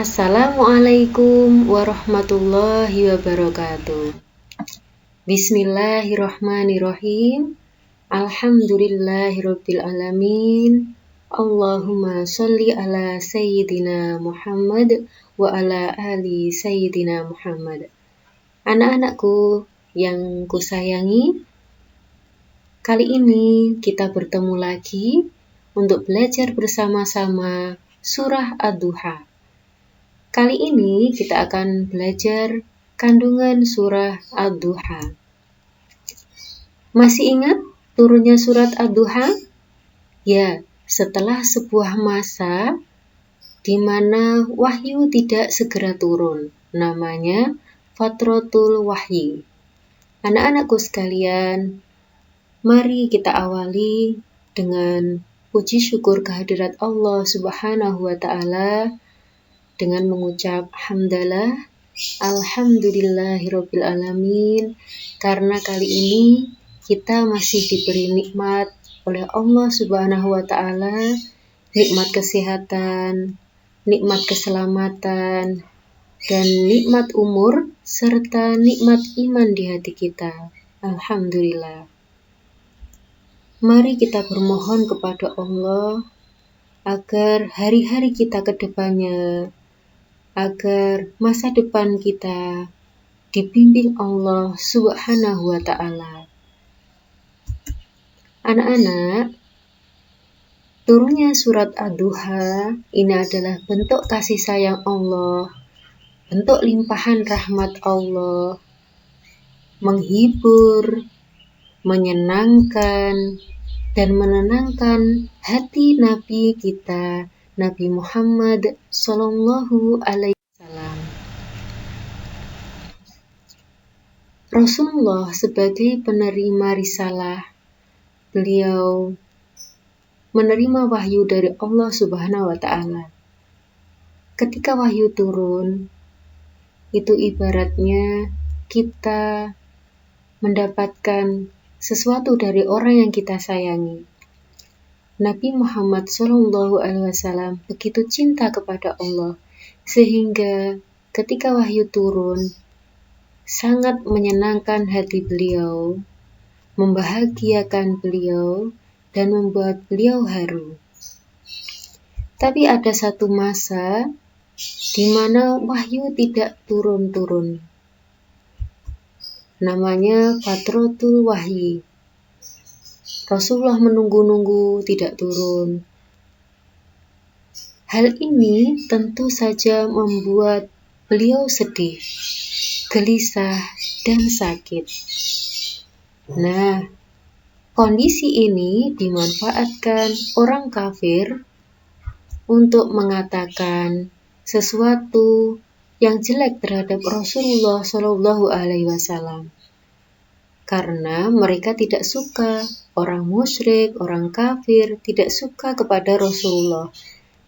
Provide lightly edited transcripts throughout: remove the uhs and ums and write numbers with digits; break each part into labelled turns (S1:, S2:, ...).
S1: Assalamualaikum warahmatullahi wabarakatuh. Bismillahirrahmanirrahim. Alhamdulillahirabbil alamin. Allahumma sholli ala sayyidina Muhammad wa ala ali sayyidina Muhammad. Anak-anakku yang kusayangi, kali ini kita bertemu lagi untuk belajar bersama-sama surah Ad-Duha. Kali ini kita akan belajar kandungan surah Ad-Duha. Masih ingat turunnya surat Ad-Duha? Ya, setelah sebuah masa di mana wahyu tidak segera turun. Namanya Fatratul Wahyi. Anak-anakku sekalian, mari kita awali dengan puji syukur kehadirat Allah Subhanahu wa Ta'ala dengan mengucap hamdalah, alhamdulillahirabbil alamin, karena kali ini kita masih diberi nikmat oleh Allah Subhanahu wa Ta'ala, nikmat kesehatan, nikmat keselamatan, dan nikmat umur serta nikmat iman di hati kita. Alhamdulillah. Mari kita bermohon kepada Allah agar hari-hari kita ke depannya, agar masa depan kita dibimbing Allah Subhanahu wa Ta'ala. Anak-anak, turunnya surat Ad-Duha ini adalah bentuk kasih sayang Allah, bentuk limpahan rahmat Allah, menghibur, menyenangkan, dan menenangkan hati Nabi kita, Nabi Muhammad Sallallahu Alaihi Wasallam. Rasulullah sebagai penerima risalah, beliau menerima wahyu dari Allah Subhanahu wa Ta'ala. Ketika wahyu turun, itu ibaratnya kita mendapatkan sesuatu dari orang yang kita sayangi. Nabi Muhammad SAW begitu cinta kepada Allah, sehingga ketika wahyu turun, sangat menyenangkan hati beliau, membahagiakan beliau, dan membuat beliau haru. Tapi ada satu masa di mana wahyu tidak turun-turun. Namanya Fatratul Wahyi. Rasulullah menunggu-nunggu tidak turun. Hal ini tentu saja membuat beliau sedih, gelisah, dan sakit. Nah, kondisi ini dimanfaatkan orang kafir untuk mengatakan sesuatu yang jelek terhadap Rasulullah Shallallahu Alaihi Wasallam. Karena mereka tidak suka, orang musyrik, orang kafir tidak suka kepada Rasulullah.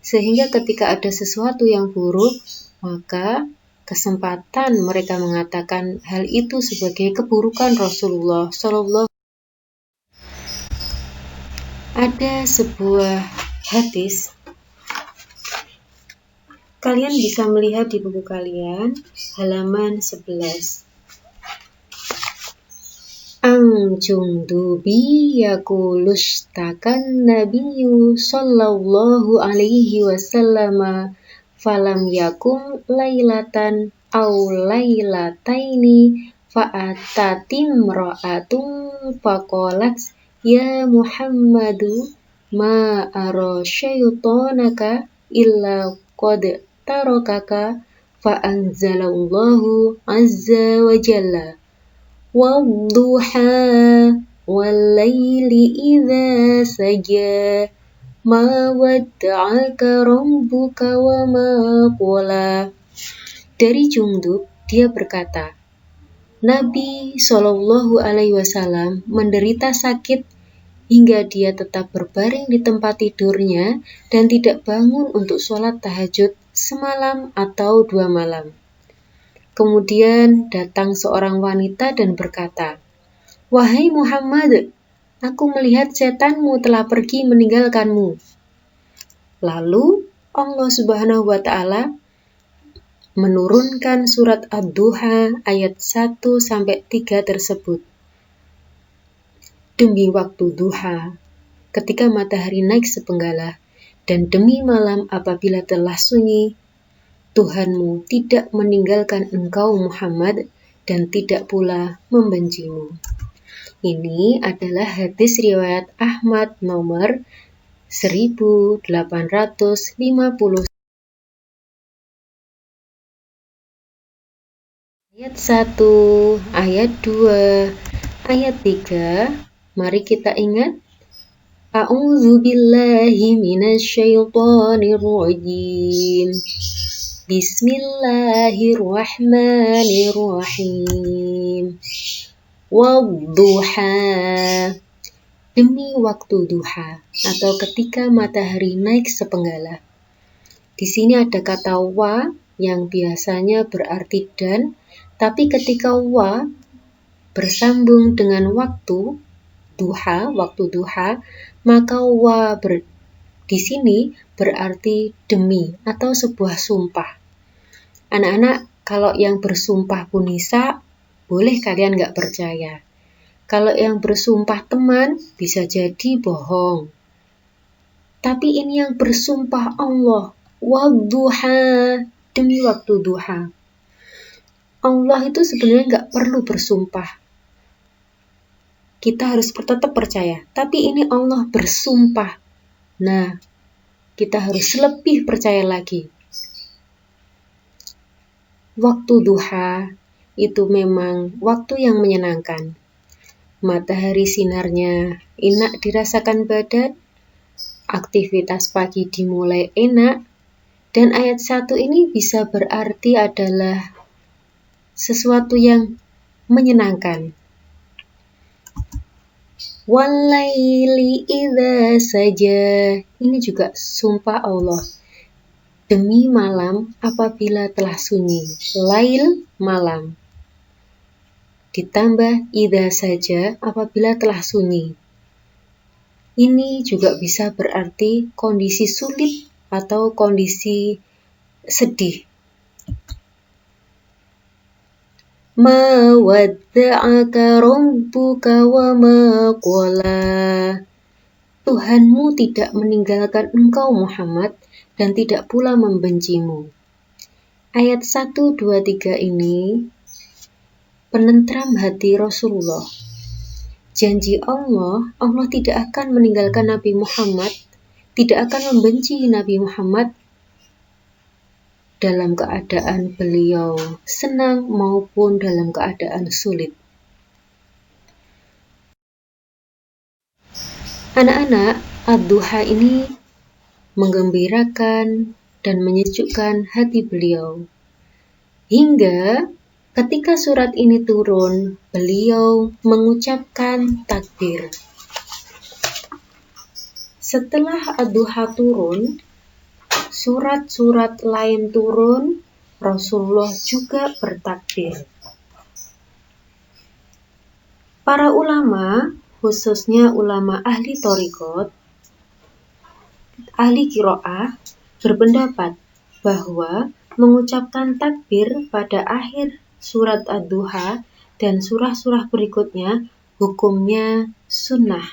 S1: Sehingga ketika ada sesuatu yang buruk, maka kesempatan mereka mengatakan hal itu sebagai keburukan Rasulullah Sallallahu. Ada sebuah hadis, kalian bisa melihat di buku kalian, halaman 11. Ang Jundubi yaqulustakan Nabiyyu sallallahu alaihi wasallam falam yakum lailatan aw lailataini fa'atatim ra'atun faqalat ya Muhammadu ma ara syaitonaka illa qad tarakaka fa'anzalallahu azza wa jalla Wadduha wal-laili idza saja ma wadda'aka rabbuka wa ma qala. Dari Jundub, dia berkata, Nabi Shallallahu Alaihi Wasallam menderita sakit hingga dia tetap berbaring di tempat tidurnya dan tidak bangun untuk sholat tahajud semalam atau 2 malam. Kemudian datang seorang wanita dan berkata, Wahai Muhammad, aku melihat setanmu telah pergi meninggalkanmu. Lalu Allah Subhanahu wa Ta'ala menurunkan surat Ad-Duha ayat 1-3 tersebut. Demi waktu duha, ketika matahari naik sepenggalah, dan demi malam apabila telah sunyi, Tuhanmu tidak meninggalkan engkau Muhammad dan tidak pula membencimu. Ini adalah hadis riwayat Ahmad nomor 1850. Ayat 1, ayat 2, ayat 3, mari kita ingat. A'udzu billahi minasyaitonir rajim. Bismillahirrahmanirrahim. Wadduha, demi waktu duha atau ketika matahari naik sepenggalah. Di sini ada kata wa yang biasanya berarti dan, tapi ketika wa bersambung dengan waktu duha, maka wa di sini berarti demi atau sebuah sumpah. Anak-anak, kalau yang bersumpah punisa, boleh kalian nggak percaya. Kalau yang bersumpah teman, bisa jadi bohong. Tapi ini yang bersumpah Allah, wadduha, demi waktu duha. Allah itu sebenarnya nggak perlu bersumpah. Kita harus tetap percaya. Tapi ini Allah bersumpah. Nah, kita harus lebih percaya lagi. Waktu duha itu memang waktu yang menyenangkan. Matahari sinarnya enak dirasakan badan, aktivitas pagi dimulai enak, dan ayat 1 ini bisa berarti adalah sesuatu yang menyenangkan. Walaili idza saja, ini juga sumpah Allah. Demi malam apabila telah sunyi. Lail, malam. Ditambah idza saja apabila telah sunyi. Ini juga bisa berarti kondisi sulit atau kondisi sedih. Ma wadda'aka rabbuka wa ma qala. Tuhanmu tidak meninggalkan engkau Muhammad dan tidak pula membencimu. Ayat 1, 2, 3 ini penentram hati Rasulullah. Janji Allah tidak akan meninggalkan Nabi Muhammad, tidak akan membenci Nabi Muhammad dalam keadaan beliau senang maupun dalam keadaan sulit. Anak-anak, Ad-Duha ini menggembirakan dan menyejukkan hati beliau. Hingga ketika surat ini turun, beliau mengucapkan takbir. Setelah Ad-Duha turun, surat-surat lain turun, Rasulullah juga bertakbir. Para ulama, khususnya ulama ahli thariqat, ahli qiraah, berpendapat bahwa mengucapkan takbir pada akhir surat Ad-Duha dan surah-surah berikutnya hukumnya sunnah.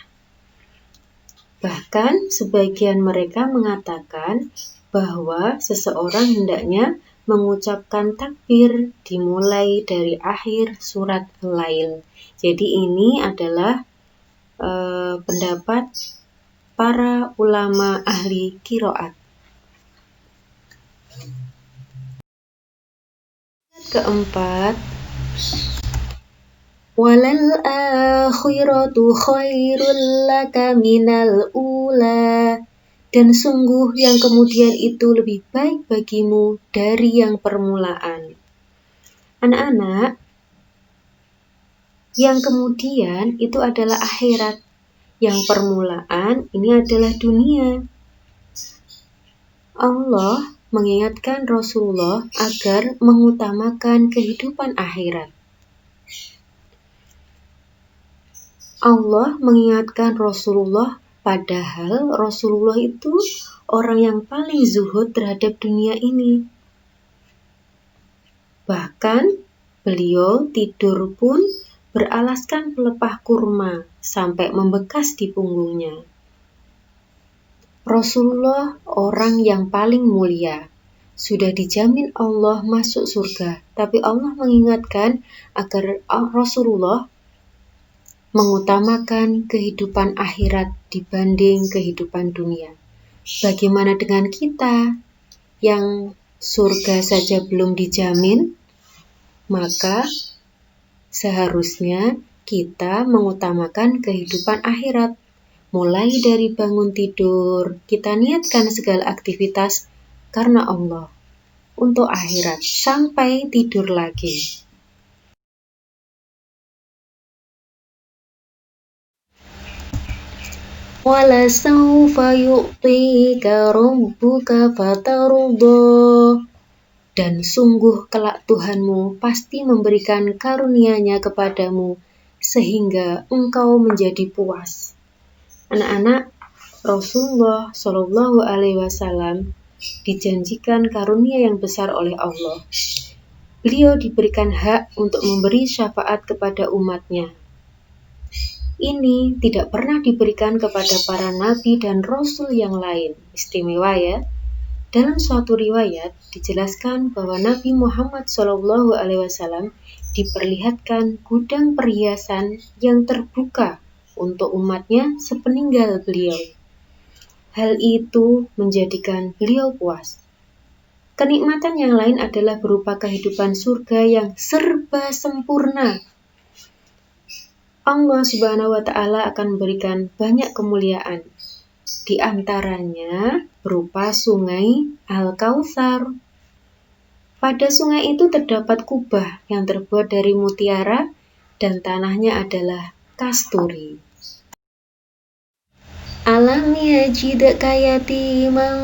S1: Bahkan sebagian mereka mengatakan bahwa seseorang hendaknya mengucapkan takbir dimulai dari akhir surat Al-Lail. Jadi ini adalah pendapat para ulama ahli qiraat. Keempat, walal akhiratu khairul laka minal ula, dan sungguh yang kemudian itu lebih baik bagimu dari yang permulaan. Anak-anak, yang kemudian itu adalah akhirat, yang permulaan ini adalah dunia. Allah mengingatkan Rasulullah agar mengutamakan kehidupan akhirat. Allah mengingatkan Rasulullah, padahal Rasulullah itu orang yang paling zuhud terhadap dunia ini. Bahkan beliau tidur pun beralaskan pelepah kurma sampai membekas di punggungnya. Rasulullah orang yang paling mulia, sudah dijamin Allah masuk surga, tapi Allah mengingatkan agar Rasulullah mengutamakan kehidupan akhirat dibanding kehidupan dunia. Bagaimana dengan kita yang surga saja belum dijamin? Maka seharusnya kita mengutamakan kehidupan akhirat. Mulai dari bangun tidur, kita niatkan segala aktivitas karena Allah untuk akhirat sampai tidur lagi. Wala sawfa yu'tika rabbuka fatarudha. Dan sungguh kelak Tuhanmu pasti memberikan karunia-Nya kepadamu sehingga engkau menjadi puas. Anak-anak, Rasulullah Shallallahu Alaihi Wasallam dijanjikan karunia yang besar oleh Allah. Beliau diberikan hak untuk memberi syafaat kepada umatnya. Ini tidak pernah diberikan kepada para nabi dan rasul yang lain. Istimewa ya. Dalam suatu riwayat dijelaskan bahwa Nabi Muhammad Shallallahu Alaihi Wasallam diperlihatkan gudang perhiasan yang terbuka untuk umatnya sepeninggal beliau. Hal itu menjadikan beliau puas. Kenikmatan yang lain adalah berupa kehidupan surga yang serba sempurna. Allah Subhanahu wa Ta'ala akan memberikan banyak kemuliaan. Di antaranya berupa sungai Al-Kautsar. Pada sungai itu terdapat kubah yang terbuat dari mutiara dan tanahnya adalah kasturi. Alam yajidka yatiman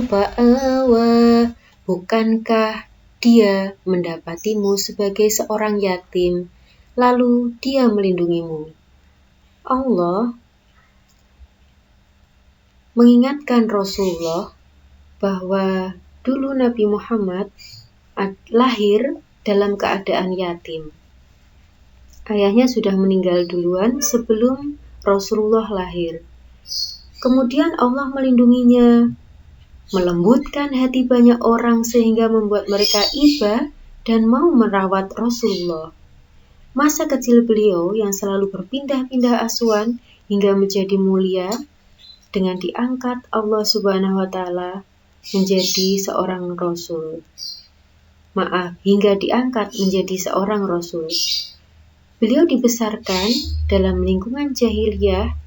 S1: fa'awa. Bukankah dia mendapatimu sebagai seorang yatim, lalu dia melindungimu? Allah mengingatkan Rasulullah bahwa dulu Nabi Muhammad lahir dalam keadaan yatim. Ayahnya sudah meninggal duluan sebelum Rasulullah lahir. Kemudian Allah melindunginya, melembutkan hati banyak orang sehingga membuat mereka iba dan mau merawat Rasulullah. Masa kecil beliau yang selalu berpindah-pindah asuhan hingga menjadi mulia, dengan diangkat Allah Subhanahu wa Ta'ala menjadi seorang rasul. Hingga diangkat menjadi seorang rasul. Beliau dibesarkan dalam lingkungan jahiliyah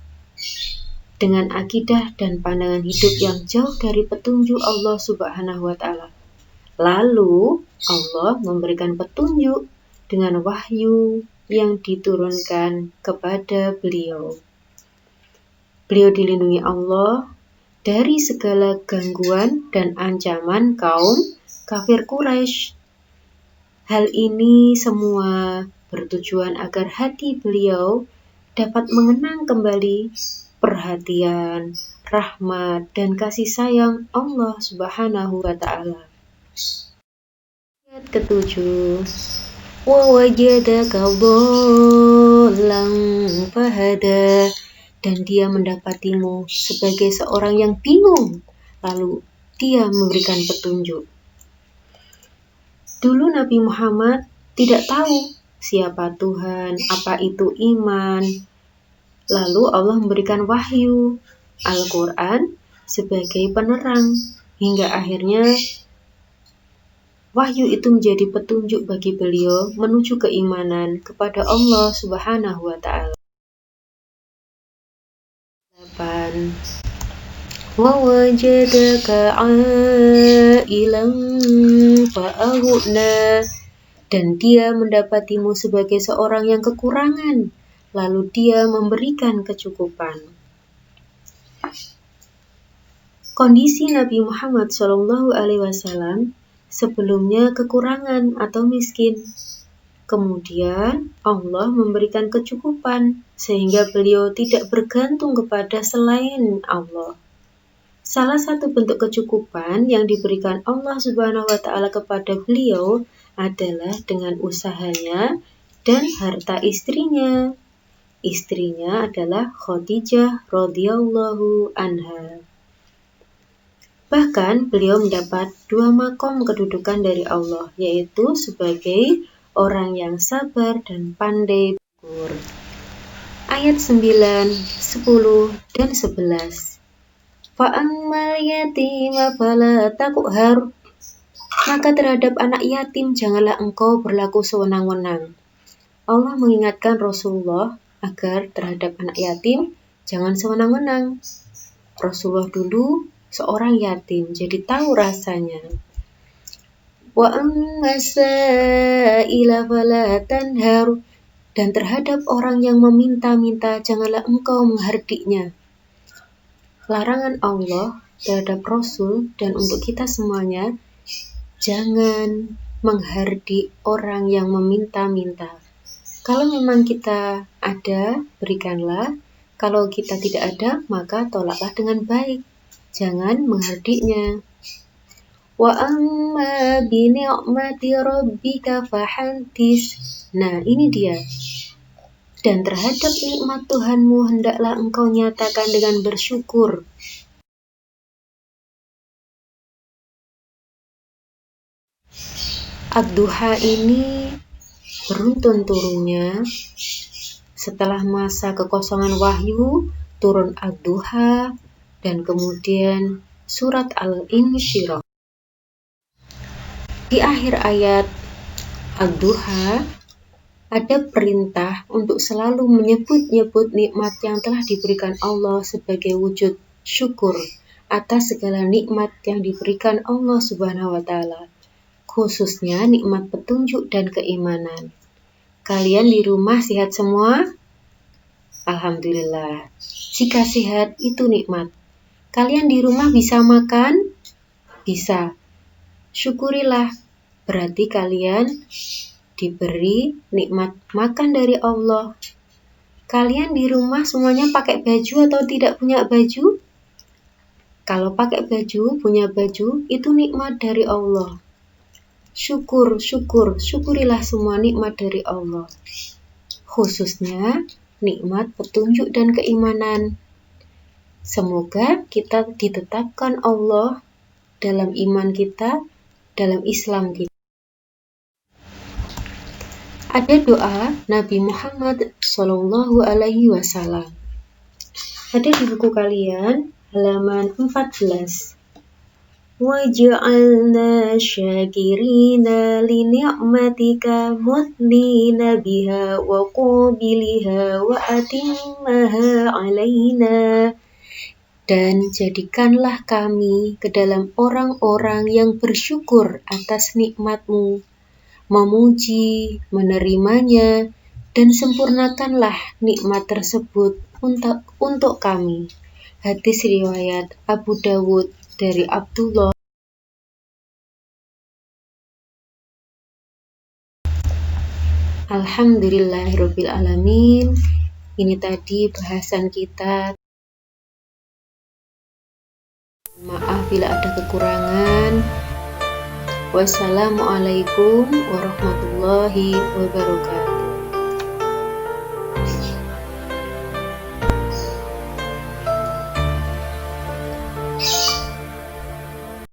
S1: dengan akidah dan pandangan hidup yang jauh dari petunjuk Allah Subhanahu wa Ta'ala. Lalu Allah memberikan petunjuk dengan wahyu yang diturunkan kepada beliau. Beliau dilindungi Allah dari segala gangguan dan ancaman kaum kafir Quraisy. Hal ini semua bertujuan agar hati beliau dapat mengenang kembali perhatian, rahmat, dan kasih sayang Allah Subhanahu wa Ta'ala. Ayat ketujuh. Wa wajadaka dhallan fahada. Dan dia mendapatimu sebagai seorang yang bingung, lalu dia memberikan petunjuk. Dulu Nabi Muhammad tidak tahu siapa Tuhan, apa itu iman. Lalu Allah memberikan wahyu, Al-Quran sebagai penerang, hingga akhirnya wahyu itu menjadi petunjuk bagi beliau menuju keimanan kepada Allah Subhanahu wa Ta'ala. Wa wajadaka 'ailan fa'aghna. Dan dia mendapatimu sebagai seorang yang kekurangan, lalu dia memberikan kecukupan. Kondisi Nabi Muhammad SAW sebelumnya kekurangan atau miskin. Kemudian Allah memberikan kecukupan sehingga beliau tidak bergantung kepada selain Allah. Salah satu bentuk kecukupan yang diberikan Allah Subhanahu wa Ta'ala kepada beliau adalah dengan usahanya dan harta istrinya. Istrinya adalah Khadijah radhiyallahu anha. Bahkan beliau mendapat 2 makom kedudukan dari Allah, yaitu sebagai orang yang sabar dan pandai bersyukur. Ayat 9, 10, dan 11. Fa'ammal yatima fala taqhar. Maka terhadap anak yatim janganlah engkau berlaku sewenang-wenang. Allah mengingatkan Rasulullah agar terhadap anak yatim jangan sewenang-wenang. Rasulullah dulu seorang yatim, jadi tahu rasanya. Wa amma sa'ila fala tanhar. Dan terhadap orang yang meminta-minta janganlah engkau menghardiknya. Larangan Allah terhadap Rasul dan untuk kita semuanya, jangan menghardik orang yang meminta-minta. Kalau memang kita ada, berikanlah. Kalau kita tidak ada, maka tolaklah dengan baik. Jangan menghardiknya. Wa amma bi ni'mati rabbika fahantis. Nah, ini dia. Dan terhadap nikmat Tuhanmu hendaklah engkau nyatakan dengan bersyukur. Ad-Duha ini beruntun turunnya. Setelah masa kekosongan wahyu, turun Ad-Duha dan kemudian surat Al-Insyirah. Di akhir ayat Ad-Duha ada perintah untuk selalu menyebut-nyebut nikmat yang telah diberikan Allah sebagai wujud syukur atas segala nikmat yang diberikan Allah Subhanahu wa Ta'ala, khususnya nikmat petunjuk dan keimanan. Kalian di rumah sehat semua? Alhamdulillah. Jika sehat itu nikmat. Kalian di rumah bisa makan? Bisa. Syukurilah. Berarti kalian diberi nikmat makan dari Allah. Kalian di rumah semuanya pakai baju atau tidak punya baju? Kalau pakai baju, punya baju, itu nikmat dari Allah. Syukurilah semua nikmat dari Allah. Khususnya nikmat petunjuk dan keimanan. Semoga kita ditetapkan Allah dalam iman kita, dalam Islam kita. Ada doa Nabi Muhammad SAW. Ada di buku kalian, halaman 14. Waj'alna syakirina li ni'matika muthnina biha wa qabiliha wa atimmaha alaina. Dan jadikanlah kami ke dalam orang-orang yang bersyukur atas nikmat-Mu, memuji, menerimanya, dan sempurnakanlah nikmat tersebut untuk kami. Hadis riwayat Abu Dawud dari Abdullah. Alhamdulillahirabbil alamin. Ini tadi bahasan kita. Maaf bila ada kekurangan. Wassalamualaikum warahmatullahi wabarakatuh.